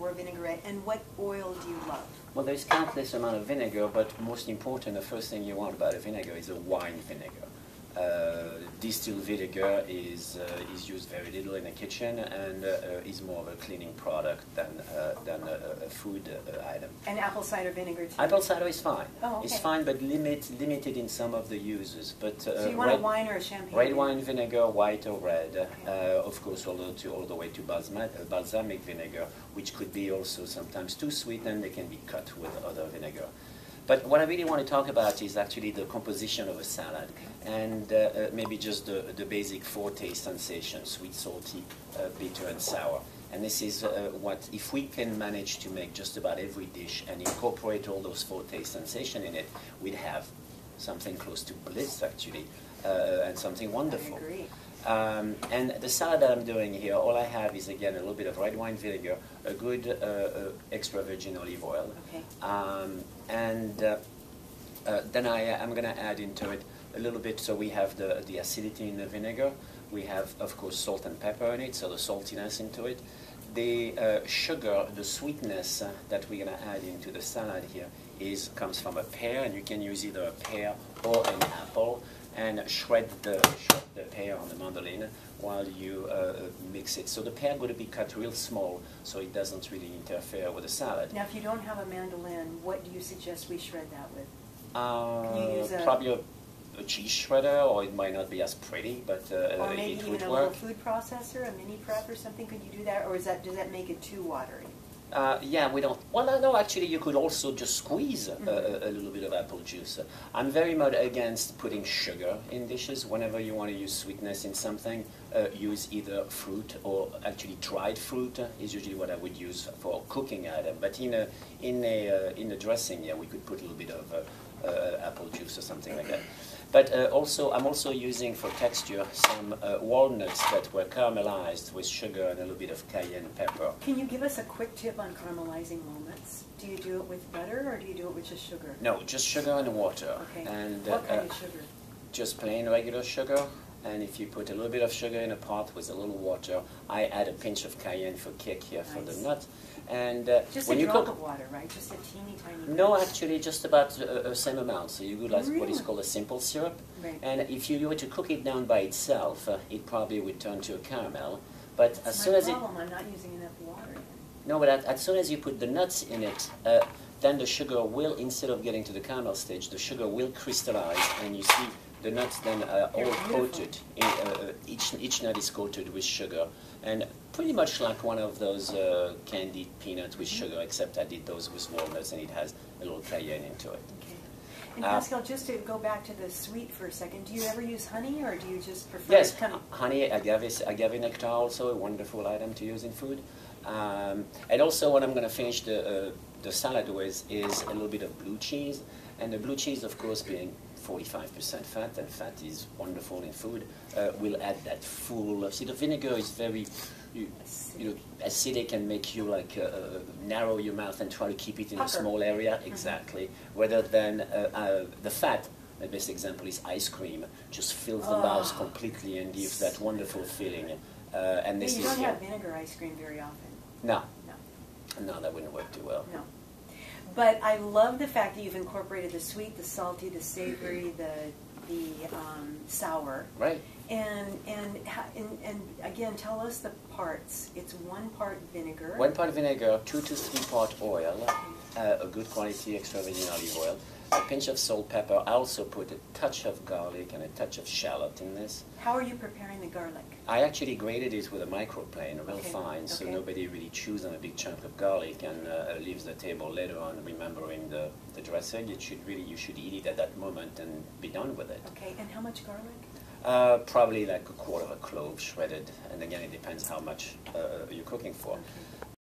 or a vinaigrette, and what oil do you love? Well, there's countless amount of vinegar, but most important, the first thing you want about a vinegar is a wine vinegar. Distilled vinegar is used very little in the kitchen and is more of a cleaning product than a food item. And apple cider vinegar too? Apple cider is fine. Oh, okay. It's fine, but limited in some of the uses. But so you want a wine or a champagne? Red wine vinegar, white or red. Okay. Of course, all the way to balsamic vinegar, which could be also sometimes too sweet, and they can be cut with other vinegar. But what I really want to talk about is actually the composition of a salad, and maybe just the basic four taste sensations: sweet, salty, bitter, and sour. And this is what, if we can manage to make just about every dish and incorporate all those four taste sensations in it, we'd have something close to bliss, actually, and something wonderful. I agree. And the salad that I'm doing here, all I have is, again, a little bit of red wine vinegar, a good extra virgin olive oil, okay. And then I'm going to add into it a little bit, so we have the acidity in the vinegar. We have, of course, salt and pepper in it, so the saltiness into it. The sugar, the sweetness that we're going to add into the salad here comes from a pear, and you can use either a pear or an apple, and shred the pear on the mandolin while you mix it. So the pear going to be cut real small, so it doesn't really interfere with the salad. Now, if you don't have a mandolin, what do you suggest we shred that with? Can you use probably a cheese shredder, or it might not be as pretty, but or maybe it even would a work. little food processor, a mini prep or something. Could you do that, or does that make it too watery? Yeah, we don't. Well, no, actually, you could also just squeeze a little bit of apple juice. I'm very much against putting sugar in dishes. Whenever you want to use sweetness in something, use either fruit or actually dried fruit is usually what I would use for a cooking item. But in a dressing, yeah, we could put a little bit of apple juice or something like that. But I'm also using for texture some walnuts that were caramelized with sugar and a little bit of cayenne pepper. Can you give us a quick tip on caramelizing walnuts? Do you do it with butter or do you do it with just sugar? No, just sugar and water. Okay. And, what kind of sugar? Just plain regular sugar. And if you put a little bit of sugar in a pot with a little water, I add a pinch of cayenne for kick here for the nut. And just when a you drop cook, of water, right? Just a teeny tiny. No, actually, just about the same amount. So you do like what is Really? called a simple syrup. Right. And if you were to cook it down by itself, it probably would turn to a caramel. But That's as soon as problem. I'm not using enough water. no, but as soon as you put the nuts in it, then the sugar will, instead of getting to the caramel stage, the sugar will crystallize, and you see the nuts then are all coated. Each nut is coated with sugar, and pretty much like one of those candied peanuts with sugar, except I did those with walnuts, and it has a little cayenne into it. Okay. And Pascal, just to go back to the sweet for a second, do you ever use honey, or do you just prefer? Yes, honey, agave nectar, also a wonderful item to use in food. And also, what I'm going to finish the salad with is a little bit of blue cheese, and the blue cheese, of course, being 45% fat, and fat is wonderful in food, will add that full. See, the vinegar is very, acidic and make you like narrow your mouth and try to keep it in a small area. Exactly. Rather than the fat. The best example is ice cream. Just fills the mouth completely and gives that wonderful feeling. And this you don't have vinegar ice cream very often. No. No. No, that wouldn't work too well. No. But I love the fact that you've incorporated the sweet, the salty, the savory, the sour. Right. And again, tell us the parts. It's 1 part vinegar. 1 part vinegar, 2 to 3 part oil, a good quality extra virgin olive oil, a pinch of salt, pepper. I also put a touch of garlic and a touch of shallot in this. How are you preparing the garlic? I actually grated it with a microplane, real fine, so nobody really chews on a big chunk of garlic and leaves the table later on remembering the dressing. You should eat it at that moment and be done with it. Okay, and how much garlic? Probably like a quarter of a clove shredded, and again it depends how much you're cooking for.